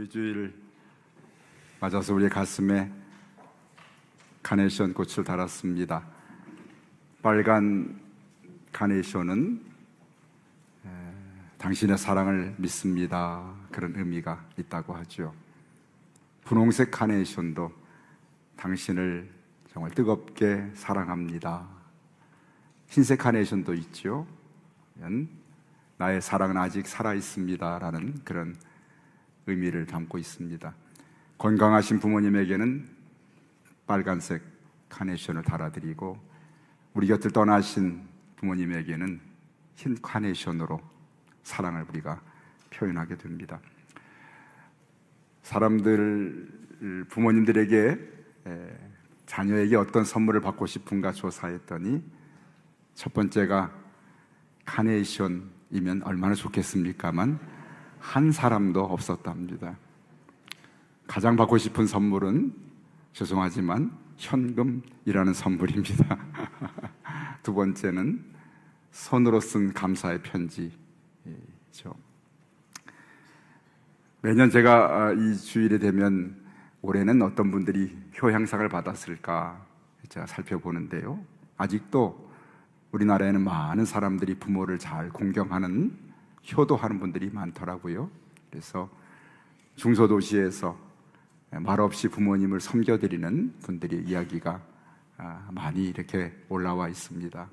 주일 맞아서 우리 가슴에 카네이션 꽃을 달았습니다. 빨간 카네이션은 당신의 사랑을 믿습니다, 그런 의미가 있다고 하죠. 분홍색 카네이션도 당신을 정말 뜨겁게 사랑합니다. 흰색 카네이션도 있죠. 나의 사랑은 아직 살아있습니다 라는 그런 의미를 담고 있습니다. 건강하신 부모님에게는 빨간색 카네이션을 달아드리고, 우리 곁을 떠나신 부모님에게는 흰 카네이션으로 사랑을 우리가 표현하게 됩니다. 사람들, 부모님들에게 자녀에게 어떤 선물을 받고 싶은가 조사했더니 첫 번째가 카네이션이면 얼마나 좋겠습니까만 한 사람도 없었답니다. 가장 받고 싶은 선물은 죄송하지만 현금이라는 선물입니다. 두 번째는 손으로 쓴 감사의 편지죠. 매년 제가 이 주일이 되면 올해는 어떤 분들이 효향상을 받았을까 제가 살펴보는데요, 아직도 우리나라에는 많은 사람들이 부모를 잘 공경하는, 효도하는 분들이 많더라고요. 그래서 중소도시에서 말없이 부모님을 섬겨드리는 분들의 이야기가 많이 이렇게 올라와 있습니다.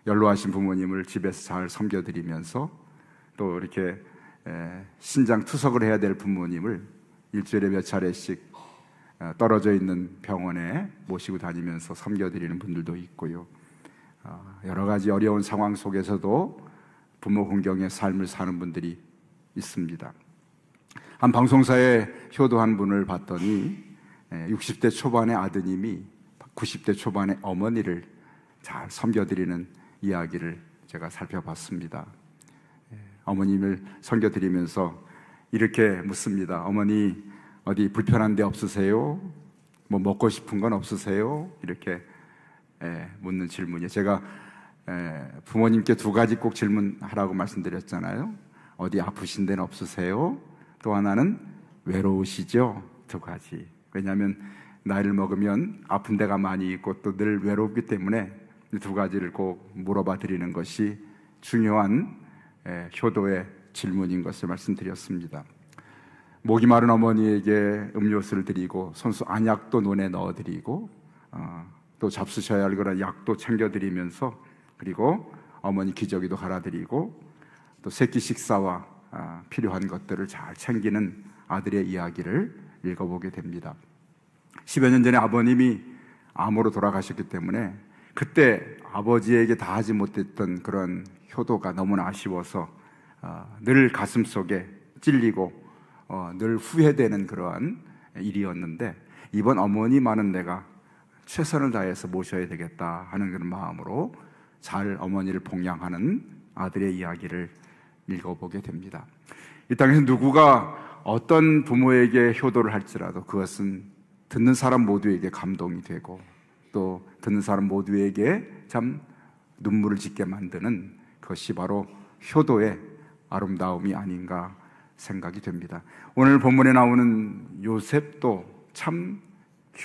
연로하신 부모님을 집에서 잘 섬겨드리면서 또 이렇게 신장 투석을 해야 될 부모님을 일주일에 몇 차례씩 떨어져 있는 병원에 모시고 다니면서 섬겨드리는 분들도 있고요. 여러 가지 어려운 상황 속에서도 부모 공경의 삶을 사는 분들이 있습니다. 한 방송사에 효도한 분을 봤더니 60대 초반의 아드님이 90대 초반의 어머니를 잘 섬겨드리는 이야기를 제가 살펴봤습니다. 어머님을 섬겨드리면서 이렇게 묻습니다. 어머니, 어디 불편한 데 없으세요? 뭐 먹고 싶은 건 없으세요? 이렇게 묻는 질문이에요. 제가 부모님께 두 가지 꼭 질문하라고 말씀드렸잖아요. 어디 아프신 데는 없으세요? 또 하나는 외로우시죠? 두 가지. 왜냐하면 나이를 먹으면 아픈 데가 많이 있고 또 늘 외롭기 때문에 두 가지를 꼭 물어봐 드리는 것이 중요한 효도의 질문인 것을 말씀드렸습니다. 목이 마른 어머니에게 음료수를 드리고 손수 안약도 논에 넣어드리고 또 잡수셔야 할 그런 약도 챙겨드리면서, 그리고 어머니 기저귀도 갈아드리고 또 새끼 식사와 필요한 것들을 잘 챙기는 아들의 이야기를 읽어보게 됩니다. 10여 년 전에 아버님이 암으로 돌아가셨기 때문에 그때 아버지에게 다 하지 못했던 그런 효도가 너무나 아쉬워서 늘 가슴속에 찔리고 늘 후회되는 그러한 일이었는데, 이번 어머니만은 내가 최선을 다해서 모셔야 되겠다 하는 그런 마음으로 잘 어머니를 봉양하는 아들의 이야기를 읽어보게 됩니다. 이 땅에서 누구가 어떤 부모에게 효도를 할지라도 그것은 듣는 사람 모두에게 감동이 되고 또 듣는 사람 모두에게 참 눈물을 짓게 만드는 것이 바로 효도의 아름다움이 아닌가 생각이 됩니다. 오늘 본문에 나오는 요셉도 참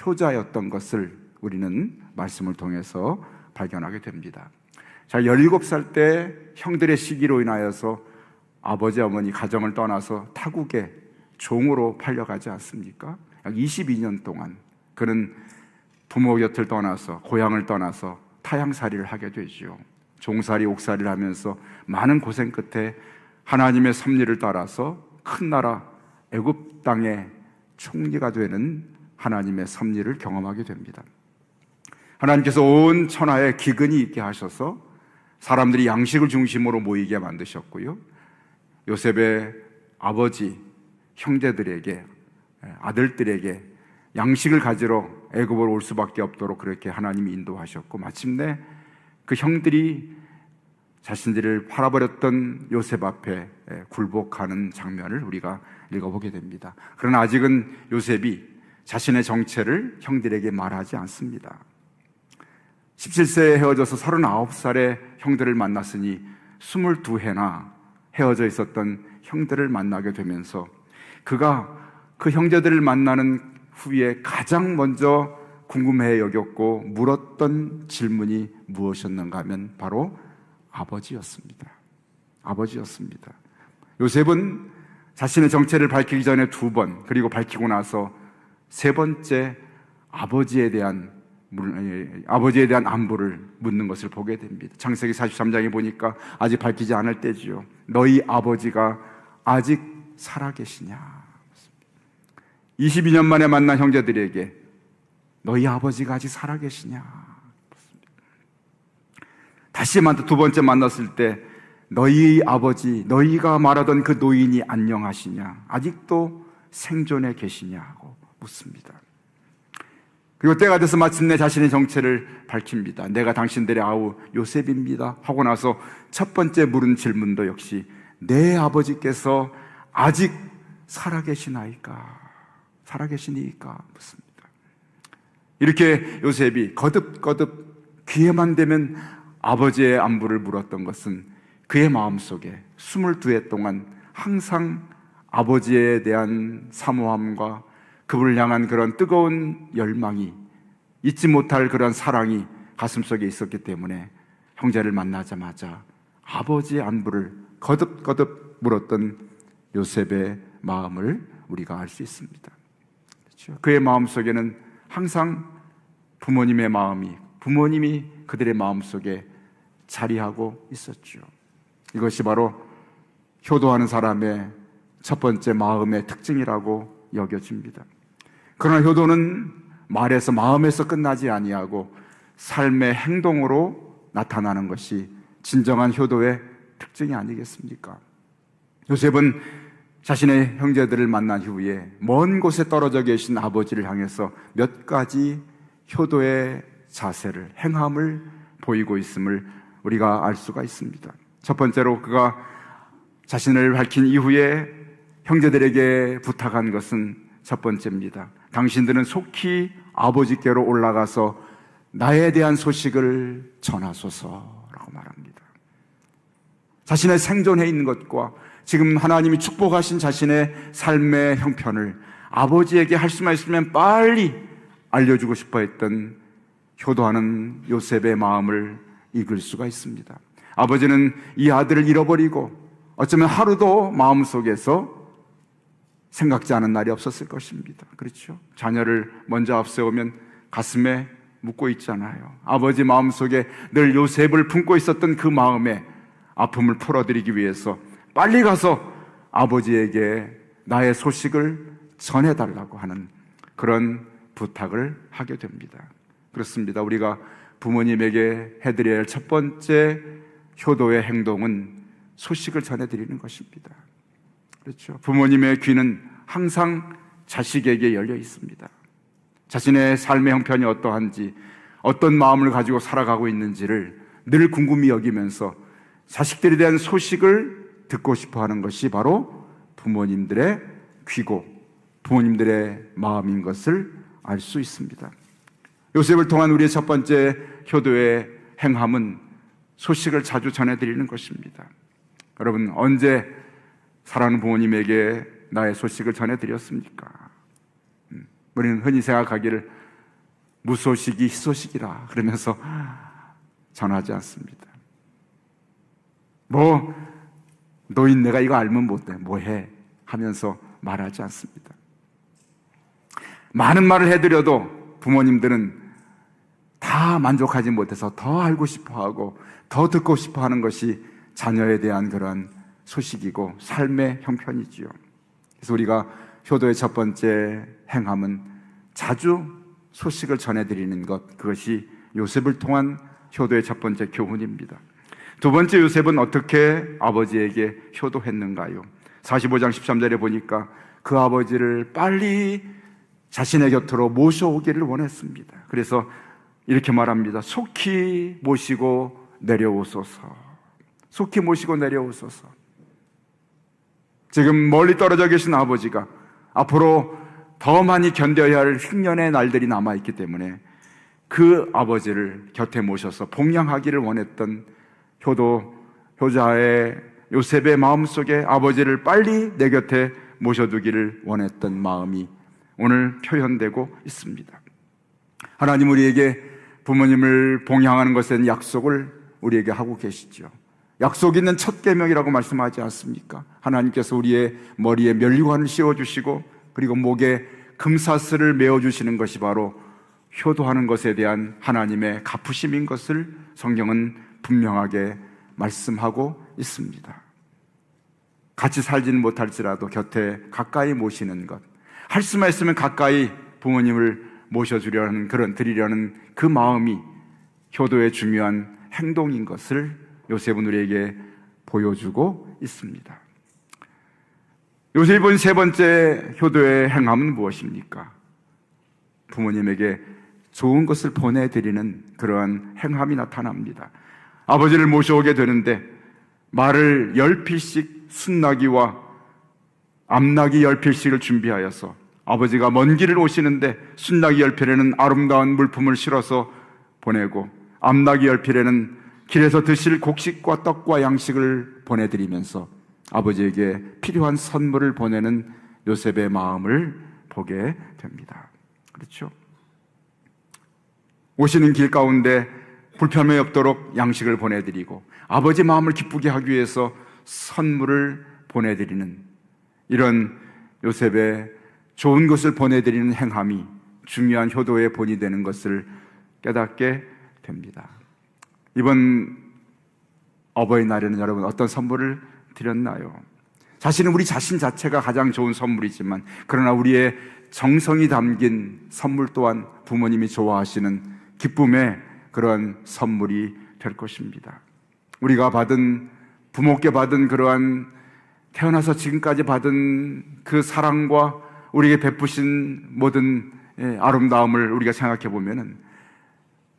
효자였던 것을 우리는 말씀을 통해서 발견하게 됩니다. 자, 17살 때 형들의 시기로 인하여서 아버지 어머니 가정을 떠나서 타국에 종으로 팔려가지 않습니까? 약 22년 동안 그는 부모 곁을 떠나서 고향을 떠나서 타향살이를 하게 되죠. 종살이 옥살이를 하면서 많은 고생 끝에 하나님의 섭리를 따라서 큰 나라 애굽 땅의 총리가 되는 하나님의 섭리를 경험하게 됩니다. 하나님께서 온 천하에 기근이 있게 하셔서 사람들이 양식을 중심으로 모이게 만드셨고요, 요셉의 아버지 형제들에게, 아들들에게 양식을 가지러 애굽으로 올 수밖에 없도록 그렇게 하나님이 인도하셨고, 마침내 그 형들이 자신들을 팔아버렸던 요셉 앞에 굴복하는 장면을 우리가 읽어보게 됩니다. 그러나 아직은 요셉이 자신의 정체를 형들에게 말하지 않습니다. 17세에 헤어져서 39살에 형들을 만났으니 22해나 헤어져 있었던 형들을 만나게 되면서 그가 그 형제들을 만나는 후에 가장 먼저 궁금해 여겼고 물었던 질문이 무엇이었는가 하면 바로 아버지였습니다. 아버지였습니다. 요셉은 자신의 정체를 밝히기 전에 2번, 그리고 밝히고 나서 3번째 아버지에 대한 안부를 묻는 것을 보게 됩니다. 창세기 43장에 보니까 아직 밝히지 않을 때지요. 너희 아버지가 아직 살아계시냐? 22년 만에 만난 형제들에게 너희 아버지가 아직 살아계시냐? 다시 2번째 만났을 때 너희 아버지, 너희가 말하던 그 노인이 안녕하시냐? 아직도 생존해 계시냐고 묻습니다. 그리고 때가 돼서 마침내 자신의 정체를 밝힙니다. 내가 당신들의 아우 요셉입니다 하고 나서 첫 번째 물은 질문도 역시 내 아버지께서 아직 살아계시나이까? 살아계시니까 묻습니다. 이렇게 요셉이 거듭거듭 기회만 되면 아버지의 안부를 물었던 것은 그의 마음속에 22해 동안 항상 아버지에 대한 사모함과 그분을 향한 그런 뜨거운 열망이, 잊지 못할 그런 사랑이 가슴속에 있었기 때문에 형제를 만나자마자 아버지의 안부를 거듭거듭 물었던 요셉의 마음을 우리가 알 수 있습니다. 그렇죠? 그의 마음속에는 항상 부모님의 마음이, 부모님이 그들의 마음속에 자리하고 있었죠. 이것이 바로 효도하는 사람의 첫 번째 마음의 특징이라고 여겨집니다. 그러나 효도는 말에서, 마음에서 끝나지 아니하고 삶의 행동으로 나타나는 것이 진정한 효도의 특징이 아니겠습니까? 요셉은 자신의 형제들을 만난 후에 먼 곳에 떨어져 계신 아버지를 향해서 몇 가지 효도의 자세를, 행함을 보이고 있음을 우리가 알 수가 있습니다. 첫 번째로 그가 자신을 밝힌 이후에 형제들에게 부탁한 것은 첫 번째입니다. 당신들은 속히 아버지께로 올라가서 나에 대한 소식을 전하소서라고 말합니다. 자신의 생존해 있는 것과 지금 하나님이 축복하신 자신의 삶의 형편을 아버지에게 할 수만 있으면 빨리 알려주고 싶어 했던 효도하는 요셉의 마음을 읽을 수가 있습니다. 아버지는 이 아들을 잃어버리고 어쩌면 하루도 마음속에서 생각지 않은 날이 없었을 것입니다. 그렇죠? 자녀를 먼저 앞세우면 가슴에 묻고 있잖아요. 아버지 마음속에 늘 요셉을 품고 있었던 그 마음의 아픔을 풀어드리기 위해서 빨리 가서 아버지에게 나의 소식을 전해달라고 하는 그런 부탁을 하게 됩니다. 그렇습니다. 우리가 부모님에게 해드려야 할 첫 번째 효도의 행동은 소식을 전해드리는 것입니다. 그렇죠. 부모님의 귀는 항상 자식에게 열려 있습니다. 자신의 삶의 형편이 어떠한지, 어떤 마음을 가지고 살아가고 있는지를 늘 궁금히 여기면서 자식들에 대한 소식을 듣고 싶어 하는 것이 바로 부모님들의 귀고 부모님들의 마음인 것을 알 수 있습니다. 요셉을 통한 우리의 첫 번째 효도의 행함은 소식을 자주 전해드리는 것입니다. 여러분, 언제 사랑하는 부모님에게 나의 소식을 전해드렸습니까? 우리는 흔히 생각하기를 무소식이 희소식이라 그러면서 전하지 않습니다. 노인네가 이거 알면 못해, 뭐해 하면서 말하지 않습니다. 많은 말을 해드려도 부모님들은 다 만족하지 못해서 더 알고 싶어하고 더 듣고 싶어하는 것이 자녀에 대한 그런 소식이고 삶의 형편이지요. 그래서 우리가 효도의 첫 번째 행함은 자주 소식을 전해드리는 것, 그것이 요셉을 통한 효도의 첫 번째 교훈입니다. 두 번째, 요셉은 어떻게 아버지에게 효도했는가요? 45장 13절에 보니까 그 아버지를 빨리 자신의 곁으로 모셔오기를 원했습니다. 그래서 이렇게 말합니다. 속히 모시고 내려오소서. 속히 모시고 내려오소서. 지금 멀리 떨어져 계신 아버지가 앞으로 더 많이 견뎌야 할 흉년의 날들이 남아있기 때문에 그 아버지를 곁에 모셔서 봉양하기를 원했던 효자의 요셉의 마음속에 아버지를 빨리 내 곁에 모셔두기를 원했던 마음이 오늘 표현되고 있습니다. 하나님 우리에게 부모님을 봉양하는 것에 약속을 우리에게 하고 계시죠. 약속 있는 첫 계명이라고 말씀하지 않습니까? 하나님께서 우리의 머리에 면류관을 씌워주시고 그리고 목에 금사슬을 메어주시는 것이 바로 효도하는 것에 대한 하나님의 갚으심인 것을 성경은 분명하게 말씀하고 있습니다. 같이 살지는 못할지라도 곁에 가까이 모시는 것, 할 수만 있으면 가까이 부모님을 모셔주려는 드리려는 그 마음이 효도의 중요한 행동인 것을 요셉은 우리에게 보여주고 있습니다. 요셉은 세 번째 효도의 행함은 무엇입니까? 부모님에게 좋은 것을 보내드리는 그러한 행함이 나타납니다. 아버지를 모셔오게 되는데 말을 10필씩 순나기와 암나기 10필씩을 준비하여서 아버지가 먼 길을 오시는데 순나기 10필에는 아름다운 물품을 실어서 보내고 암나기 10필에는 길에서 드실 곡식과 떡과 양식을 보내드리면서 아버지에게 필요한 선물을 보내는 요셉의 마음을 보게 됩니다. 그렇죠? 오시는 길 가운데 불편함이 없도록 양식을 보내드리고 아버지 마음을 기쁘게 하기 위해서 선물을 보내드리는 이런 요셉의 좋은 것을 보내드리는 행함이 중요한 효도의 본이 되는 것을 깨닫게 됩니다. 이번 어버이날에는 여러분 어떤 선물을 드렸나요? 사실은 우리 자신 자체가 가장 좋은 선물이지만 그러나 우리의 정성이 담긴 선물 또한 부모님이 좋아하시는 기쁨의 그러한 선물이 될 것입니다. 우리가 부모께 받은 그러한 태어나서 지금까지 받은 그 사랑과 우리에게 베푸신 모든 아름다움을 우리가 생각해 보면은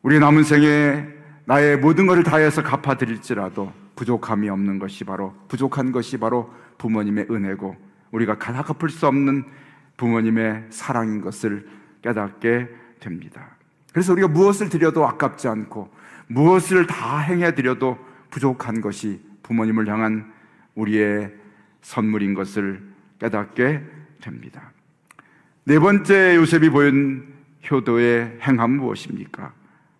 우리 남은 생에 나의 모든 것을 다해서 갚아드릴지라도 부족한 것이 바로 부모님의 은혜고 우리가 다 갚을 수 없는 부모님의 사랑인 것을 깨닫게 됩니다. 그래서 우리가 무엇을 드려도 아깝지 않고 무엇을 다 행해드려도 부족한 것이 부모님을 향한 우리의 선물인 것을 깨닫게 됩니다. 네 번째 요셉이 보인 효도의 행함은 무엇입니까?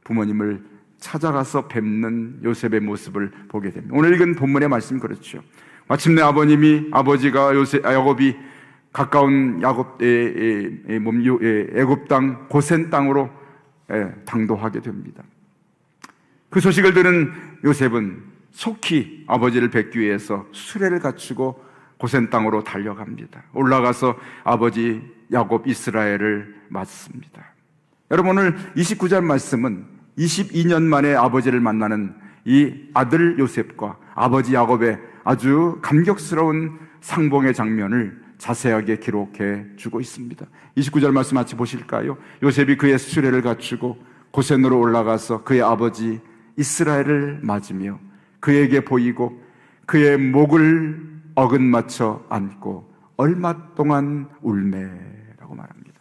부모님을 찾아가서 뵙는 요셉의 모습을 보게 됩니다. 오늘 읽은 본문의 말씀 그렇죠. 마침내 아버지가 야곱이 가까운 애굽 땅 고센 땅으로 당도하게 됩니다. 그 소식을 들은 요셉은 속히 아버지를 뵙기 위해서 수레를 갖추고 고센 땅으로 달려갑니다. 올라가서 아버지 야곱 이스라엘을 맞습니다. 여러분 오늘 29절 말씀은 22년 만에 아버지를 만나는 이 아들 요셉과 아버지 야곱의 아주 감격스러운 상봉의 장면을 자세하게 기록해 주고 있습니다. 29절 말씀 같이 보실까요? 요셉이 그의 수레를 갖추고 고센으로 올라가서 그의 아버지 이스라엘을 맞으며 그에게 보이고 그의 목을 어긋맞춰 안고 얼마 동안 울매라고 말합니다.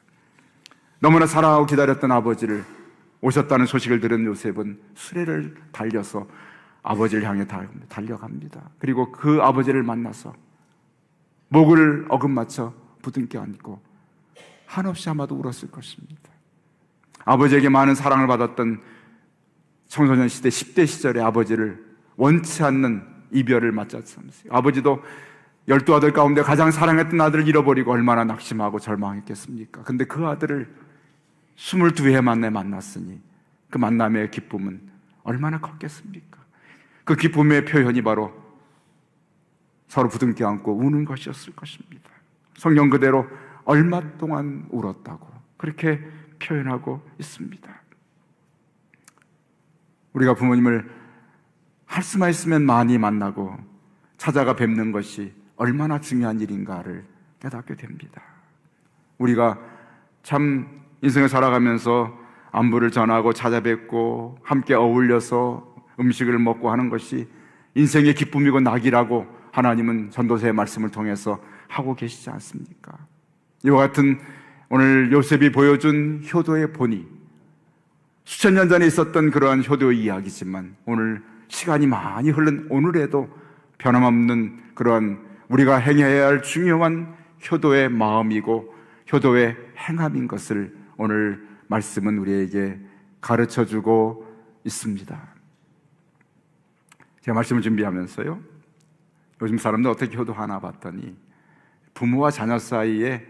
너무나 사랑하고 기다렸던 아버지를 오셨다는 소식을 들은 요셉은 수레를 달려서 아버지를 향해 달려갑니다. 그리고 그 아버지를 만나서 목을 어긋맞춰 부둥켜 안고 한없이 아마도 울었을 것입니다. 아버지에게 많은 사랑을 받았던 청소년 시대 10대 시절의 아버지를 원치 않는 이별을 맞았습니다. 아버지도 12아들 가운데 가장 사랑했던 아들을 잃어버리고 얼마나 낙심하고 절망했겠습니까? 근데 그 아들을 22해 만에 만났으니 그 만남의 기쁨은 얼마나 컸겠습니까? 그 기쁨의 표현이 바로 서로 부둥켜 안고 우는 것이었을 것입니다. 성경 그대로 얼마 동안 울었다고 그렇게 표현하고 있습니다. 우리가 부모님을 할 수만 있으면 많이 만나고 찾아가 뵙는 것이 얼마나 중요한 일인가를 깨닫게 됩니다. 우리가 참 인생을 살아가면서 안부를 전하고 찾아뵙고 함께 어울려서 음식을 먹고 하는 것이 인생의 기쁨이고 낙이라고 하나님은 전도서의 말씀을 통해서 하고 계시지 않습니까? 이와 같은 오늘 요셉이 보여준 효도의 본이 수천 년 전에 있었던 그러한 효도의 이야기지만 오늘 시간이 많이 흐른 오늘에도 변함없는 그러한 우리가 행해야 할 중요한 효도의 마음이고 효도의 행함인 것을 오늘 말씀은 우리에게 가르쳐주고 있습니다. 제가 말씀을 준비하면서요, 요즘 사람들 어떻게 효도하나 봤더니 부모와 자녀 사이에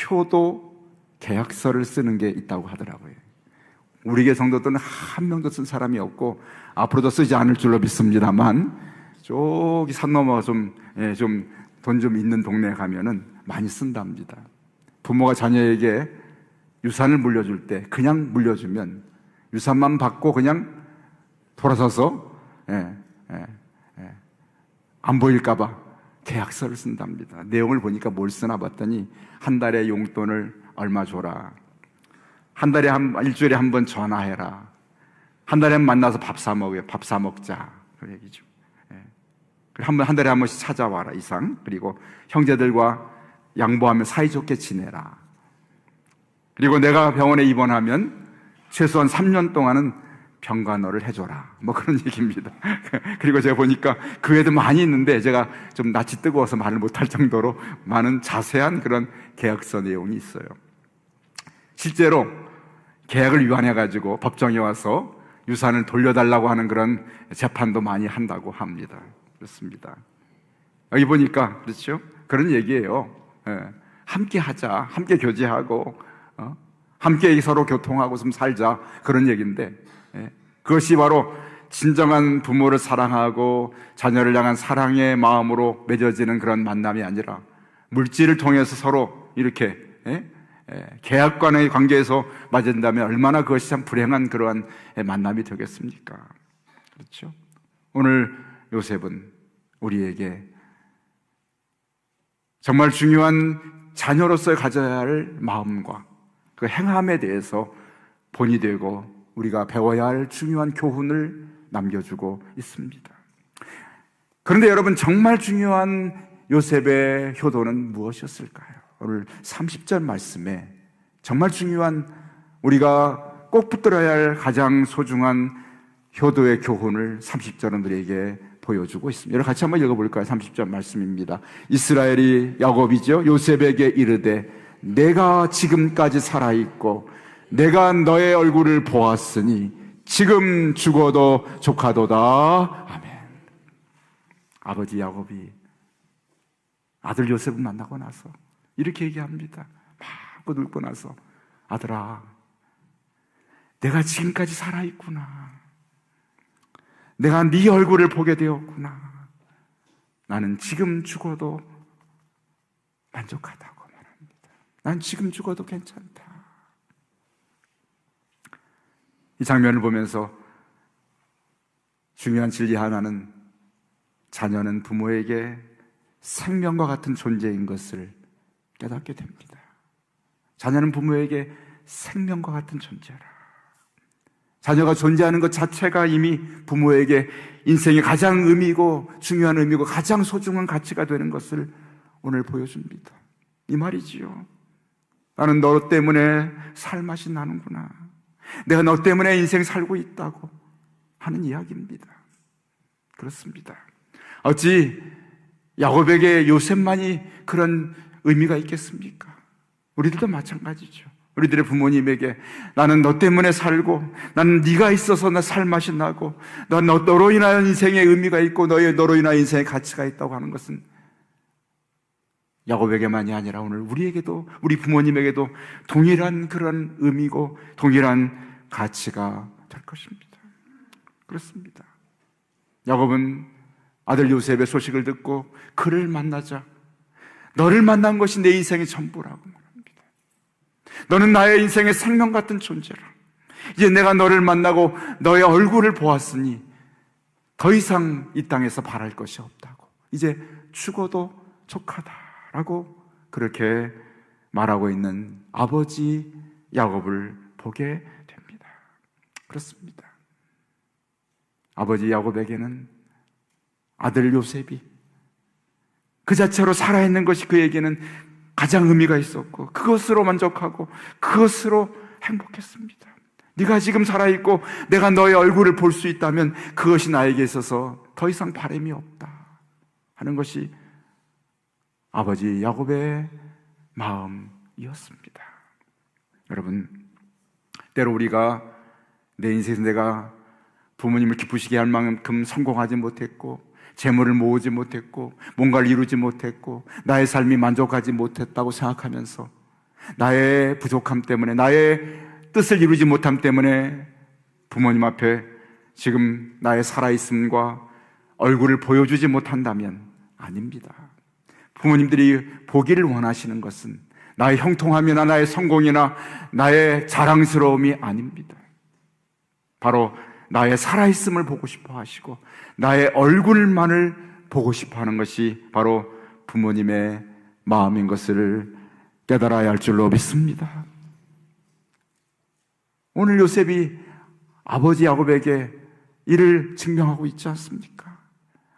효도 계약서를 쓰는 게 있다고 하더라고요. 우리 교회 성도들은 한 명도 쓴 사람이 없고 앞으로도 쓰지 않을 줄로 믿습니다만, 저기 산 넘어 좀 돈 좀 있는 동네에 가면은 많이 쓴답니다. 부모가 자녀에게 유산을 물려줄 때 그냥 물려주면 유산만 받고 그냥 돌아서서 안 보일까봐 계약서를 쓴답니다. 내용을 보니까 뭘 쓰나 봤더니 한 달에 용돈을 얼마 줘라, 일주일에 한 번 전화해라, 한 달에 만나서 밥 사 먹자, 그 얘기죠. 한 달에 한 번씩 찾아와라 이상, 그리고 형제들과 양보하며 사이좋게 지내라, 그리고 내가 병원에 입원하면 최소한 3년 동안은 병간호를 해줘라, 뭐 그런 얘기입니다. 그리고 제가 보니까 그 외에도 많이 있는데 제가 좀 낯이 뜨거워서 말을 못할 정도로 많은 자세한 그런 계약서 내용이 있어요. 실제로 계약을 위반해가지고 법정에 와서 유산을 돌려달라고 하는 그런 재판도 많이 한다고 합니다. 그렇습니다. 여기 보니까 그렇죠? 그런 얘기예요. 함께 하자, 함께 교제하고 함께 서로 교통하고 좀 살자, 그런 얘기인데, 그것이 바로 진정한 부모를 사랑하고 자녀를 향한 사랑의 마음으로 맺어지는 그런 만남이 아니라 물질을 통해서 서로 이렇게 계약관의 관계에서 맞은다면 얼마나 그것이 참 불행한 그러한 만남이 되겠습니까? 그렇죠? 오늘 요셉은 우리에게 정말 중요한 자녀로서 가져야 할 마음과 그 행함에 대해서 본이 되고 우리가 배워야 할 중요한 교훈을 남겨주고 있습니다. 그런데 여러분, 정말 중요한 요셉의 효도는 무엇이었을까요? 오늘 30절 말씀에 정말 중요한, 우리가 꼭 붙들어야 할 가장 소중한 효도의 교훈을 30절은 우리에게 보여주고 있습니다. 여러분 같이 한번 읽어볼까요? 30절 말씀입니다. 이스라엘이, 야곱이죠, 요셉에게 이르되 내가 지금까지 살아있고 내가 너의 얼굴을 보았으니 지금 죽어도 족하도다. 아멘. 아버지 야곱이 아들 요셉을 만나고 나서 이렇게 얘기합니다. 막 늙고 나서, 아들아, 내가 지금까지 살아있구나, 내가 네 얼굴을 보게 되었구나, 나는 지금 죽어도 만족하다고 말합니다. 난 지금 죽어도 괜찮다. 이 장면을 보면서 중요한 진리 하나는, 자녀는 부모에게 생명과 같은 존재인 것을 깨닫게 됩니다. 자녀는 부모에게 생명과 같은 존재라. 자녀가 존재하는 것 자체가 이미 부모에게 인생의 가장 의미고 중요한 의미고 가장 소중한 가치가 되는 것을 오늘 보여줍니다. 이 말이지요. 나는 너 때문에 살맛이 나는구나, 내가 너 때문에 인생 살고 있다고 하는 이야기입니다. 그렇습니다. 어찌 야곱에게 요셉만이 그런 의미가 있겠습니까? 우리들도 마찬가지죠. 우리들의 부모님에게 나는 너 때문에 살고, 나는 네가 있어서 나 살맛이 나고, 너로 인하여 인생의 의미가 있고 너로 인하여 인생의 가치가 있다고 하는 것은 야곱에게만이 아니라 오늘 우리에게도, 우리 부모님에게도 동일한 그런 의미고 동일한 가치가 될 것입니다. 그렇습니다. 야곱은 아들 요셉의 소식을 듣고 그를 만나자, 너를 만난 것이 내 인생의 전부라고 말합니다. 너는 나의 인생의 생명 같은 존재라. 이제 내가 너를 만나고 너의 얼굴을 보았으니 더 이상 이 땅에서 바랄 것이 없다고, 이제 죽어도 족하다라고 그렇게 말하고 있는 아버지 야곱을 보게 됩니다. 그렇습니다. 아버지 야곱에게는 아들 요셉이 그 자체로 살아있는 것이 그에게는 가장 의미가 있었고, 그것으로 만족하고 그것으로 행복했습니다. 네가 지금 살아있고 내가 너의 얼굴을 볼 수 있다면 그것이 나에게 있어서 더 이상 바람이 없다 하는 것이 아버지 야곱의 마음이었습니다. 여러분, 때로 우리가 내 인생에서 내가 부모님을 기쁘시게 할 만큼 성공하지 못했고, 재물을 모으지 못했고, 뭔가를 이루지 못했고, 나의 삶이 만족하지 못했다고 생각하면서 나의 부족함 때문에, 나의 뜻을 이루지 못함 때문에 부모님 앞에 지금 나의 살아있음과 얼굴을 보여주지 못한다면 아닙니다. 부모님들이 보기를 원하시는 것은 나의 형통함이나 나의 성공이나 나의 자랑스러움이 아닙니다. 바로 나의 살아있음을 보고 싶어 하시고 나의 얼굴만을 보고 싶어 하는 것이 바로 부모님의 마음인 것을 깨달아야 할 줄로 믿습니다. 오늘 요셉이 아버지 야곱에게 이를 증명하고 있지 않습니까?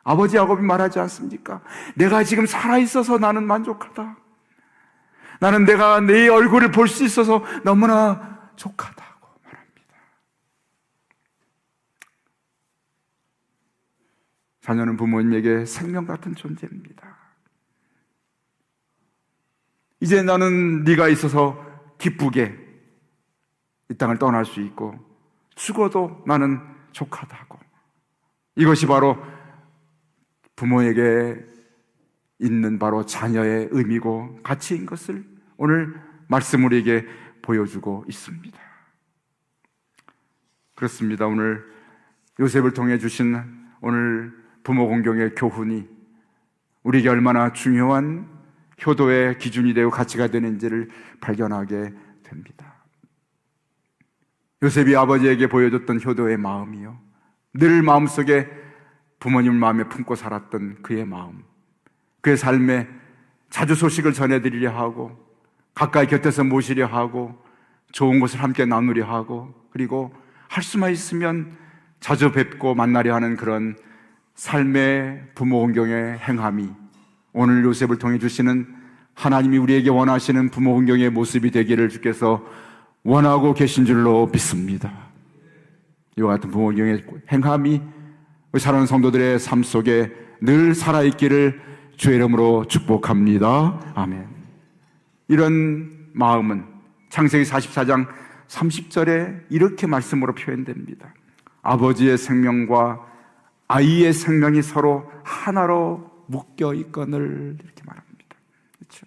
아버지 야곱이 말하지 않습니까? 내가 지금 살아있어서 나는 만족하다. 나는 내가 내 얼굴을 볼 수 있어서 너무나 족하다고 말합니다. 자녀는 부모님에게 생명 같은 존재입니다. 이제 나는 네가 있어서 기쁘게 이 땅을 떠날 수 있고 죽어도 나는 족하다고. 이것이 바로 부모에게 있는 바로 자녀의 의미고 가치인 것을 오늘 말씀 우리에게 보여주고 있습니다. 그렇습니다. 오늘 요셉을 통해 주신 오늘 부모 공경의 교훈이 우리에게 얼마나 중요한 효도의 기준이 되고 가치가 되는지를 발견하게 됩니다. 요셉이 아버지에게 보여줬던 효도의 마음이요, 늘 마음속에 부모님을 마음에 품고 살았던 그의 마음, 그의 삶에 자주 소식을 전해드리려 하고 가까이 곁에서 모시려 하고 좋은 것을 함께 나누려 하고 그리고 할 수만 있으면 자주 뵙고 만나려 하는 그런 삶의 부모 공경의 행함이 오늘 요셉을 통해 주시는 하나님이 우리에게 원하시는 부모 공경의 모습이 되기를 주께서 원하고 계신 줄로 믿습니다. 이와 같은 부모 공경의 행함이 우리 사랑하는 성도들의 삶 속에 늘 살아있기를 주의 이름으로 축복합니다. 아멘. 이런 마음은 창세기 44장 30절에 이렇게 말씀으로 표현됩니다. 아버지의 생명과 아이의 생명이 서로 하나로 묶여 있거늘, 이렇게 말합니다. 그렇죠?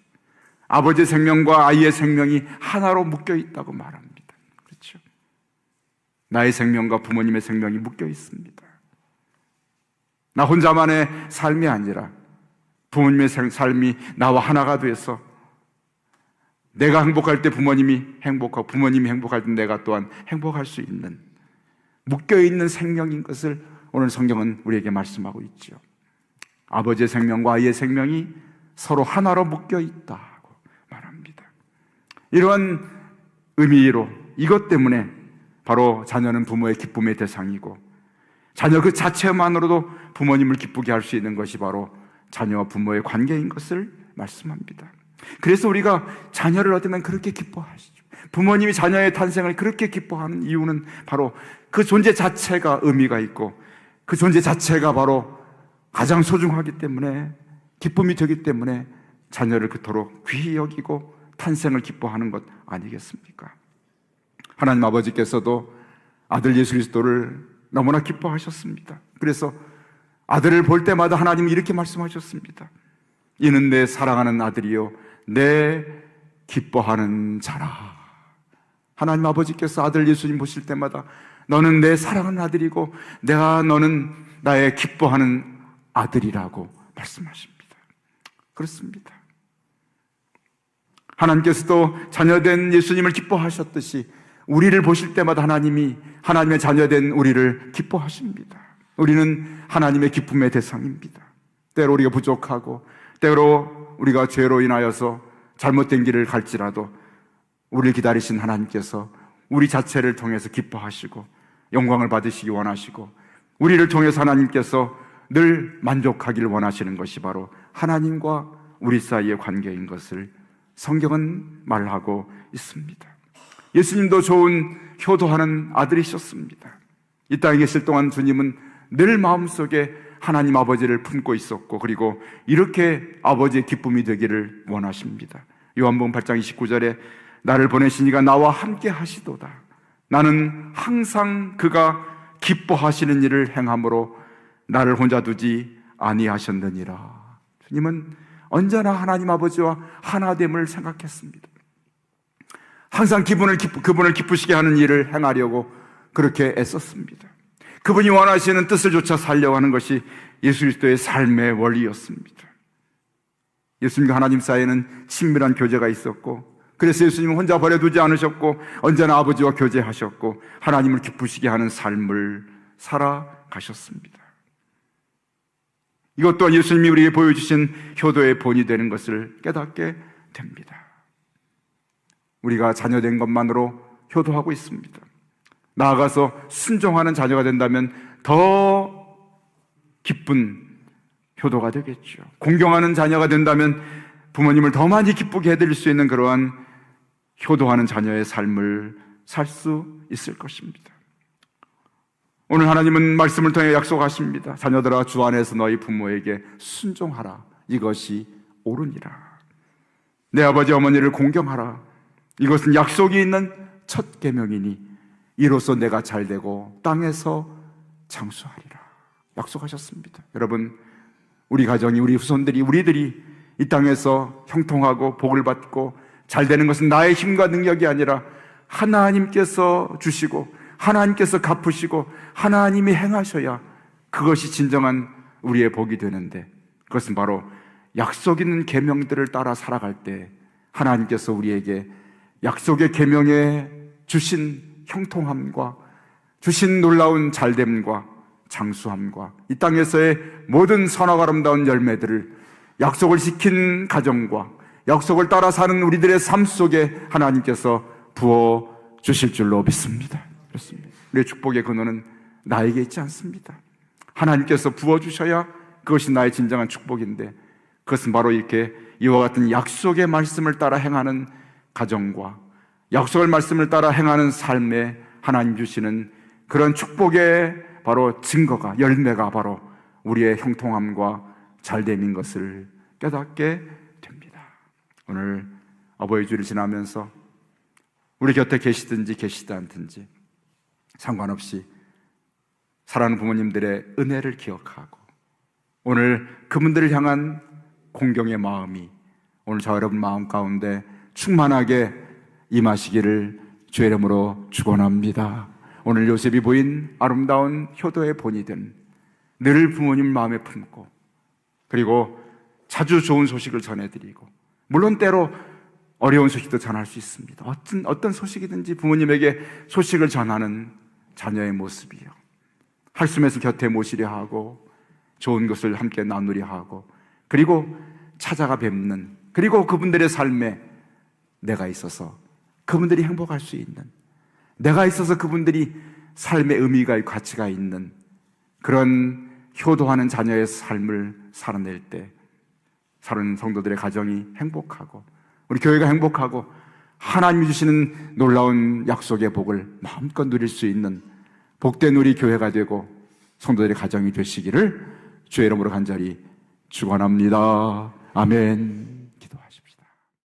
아버지의 생명과 아이의 생명이 하나로 묶여 있다고 말합니다. 그렇죠? 나의 생명과 부모님의 생명이 묶여 있습니다. 나 혼자만의 삶이 아니라 부모님의 삶이 나와 하나가 돼서 내가 행복할 때 부모님이 행복하고 부모님이 행복할 때 내가 또한 행복할 수 있는 묶여있는 생명인 것을 오늘 성경은 우리에게 말씀하고 있죠. 아버지의 생명과 아이의 생명이 서로 하나로 묶여있다고 말합니다. 이러한 의미로 이것 때문에 바로 자녀는 부모의 기쁨의 대상이고 자녀 그 자체만으로도 부모님을 기쁘게 할 수 있는 것이 바로 자녀와 부모의 관계인 것을 말씀합니다. 그래서 우리가 자녀를 얻으면 그렇게 기뻐하시죠. 부모님이 자녀의 탄생을 그렇게 기뻐하는 이유는 바로 그 존재 자체가 의미가 있고 그 존재 자체가 바로 가장 소중하기 때문에, 기쁨이 되기 때문에 자녀를 그토록 귀히 여기고 탄생을 기뻐하는 것 아니겠습니까? 하나님 아버지께서도 아들 예수 그리스도를 너무나 기뻐하셨습니다. 그래서 아들을 볼 때마다 하나님이 이렇게 말씀하셨습니다. 이는 내 사랑하는 아들이요 내 기뻐하는 자라. 하나님 아버지께서 아들 예수님 보실 때마다 너는 내 사랑하는 아들이고 너는 나의 기뻐하는 아들이라고 말씀하십니다. 그렇습니다. 하나님께서도 자녀된 예수님을 기뻐하셨듯이 우리를 보실 때마다 하나님이 하나님의 자녀된 우리를 기뻐하십니다. 우리는 하나님의 기쁨의 대상입니다. 때로 우리가 부족하고 때로 우리가 죄로 인하여서 잘못된 길을 갈지라도 우리를 기다리신 하나님께서 우리 자체를 통해서 기뻐하시고 영광을 받으시기 원하시고 우리를 통해서 하나님께서 늘 만족하기를 원하시는 것이 바로 하나님과 우리 사이의 관계인 것을 성경은 말하고 있습니다. 예수님도 좋은 효도하는 아들이셨습니다. 이 땅에 계실 동안 주님은 늘 마음속에 하나님 아버지를 품고 있었고, 그리고 이렇게 아버지의 기쁨이 되기를 원하십니다. 요한복음 8장 29절에 나를 보내신 이가 나와 함께 하시도다. 나는 항상 그가 기뻐하시는 일을 행함으로 나를 혼자 두지 아니하셨느니라. 주님은 언제나 하나님 아버지와 하나됨을 생각했습니다. 항상 그분을 기쁘시게 하는 일을 행하려고 그렇게 애썼습니다. 그분이 원하시는 뜻을 쫓아 살려고 하는 것이 예수 그리스도의 삶의 원리였습니다. 예수님과 하나님 사이에는 친밀한 교제가 있었고, 그래서 예수님은 혼자 버려두지 않으셨고 언제나 아버지와 교제하셨고 하나님을 기쁘시게 하는 삶을 살아가셨습니다. 이것 또한 예수님이 우리에게 보여주신 효도의 본이 되는 것을 깨닫게 됩니다. 우리가 자녀된 것만으로 효도하고 있습니다. 나아가서 순종하는 자녀가 된다면 더 기쁜 효도가 되겠죠. 공경하는 자녀가 된다면 부모님을 더 많이 기쁘게 해드릴 수 있는 그러한 효도하는 자녀의 삶을 살 수 있을 것입니다. 오늘 하나님은 말씀을 통해 약속하십니다. 자녀들아, 주 안에서 너희 부모에게 순종하라. 이것이 옳으니라. 내 아버지 어머니를 공경하라. 이것은 약속이 있는 첫 계명이니 이로써 내가 잘되고 땅에서 장수하리라. 약속하셨습니다. 여러분, 우리 가정이, 우리 후손들이, 우리들이 이 땅에서 형통하고 복을 받고 잘되는 것은 나의 힘과 능력이 아니라 하나님께서 주시고 하나님께서 갚으시고 하나님이 행하셔야 그것이 진정한 우리의 복이 되는데, 그것은 바로 약속 있는 계명들을 따라 살아갈 때 하나님께서 우리에게 약속의 계명에 주신 형통함과 주신 놀라운 잘됨과 장수함과 이 땅에서의 모든 선하고 아름다운 열매들을 약속을 지킨 가정과 약속을 따라 사는 우리들의 삶 속에 하나님께서 부어 주실 줄로 믿습니다. 그렇습니다. 우리의 축복의 근원은 나에게 있지 않습니다. 하나님께서 부어 주셔야 그것이 나의 진정한 축복인데, 그것은 바로 이렇게 이와 같은 약속의 말씀을 따라 행하는 가정과 약속의 말씀을 따라 행하는 삶에 하나님 주시는 그런 축복의 바로 증거가, 열매가 바로 우리의 형통함과 잘됨인 것을 깨닫게 됩니다. 오늘 어버이 주를 지나면서 우리 곁에 계시든지 계시지 않든지 상관없이 사랑하는 부모님들의 은혜를 기억하고 오늘 그분들을 향한 공경의 마음이 오늘 저 여러분 마음 가운데 충만하게 임하시기를 주의 이름으로 축원합니다. 오늘 요셉이 보인 아름다운 효도의 본이 된 늘 부모님 마음에 품고, 그리고 자주 좋은 소식을 전해드리고, 물론 때로 어려운 소식도 전할 수 있습니다. 어떤 소식이든지 부모님에게 소식을 전하는 자녀의 모습이요, 할수면서 곁에 모시려 하고 좋은 것을 함께 나누려 하고, 그리고 찾아가 뵙는, 그리고 그분들의 삶에 내가 있어서 그분들이 행복할 수 있는, 내가 있어서 그분들이 삶의 의미가 있고 가치가 있는 그런 효도하는 자녀의 삶을 살아낼 때 사는 성도들의 가정이 행복하고 우리 교회가 행복하고 하나님이 주시는 놀라운 약속의 복을 마음껏 누릴 수 있는 복된 우리 교회가 되고 성도들의 가정이 되시기를 주의 이름으로 간절히 축원합니다. 아멘.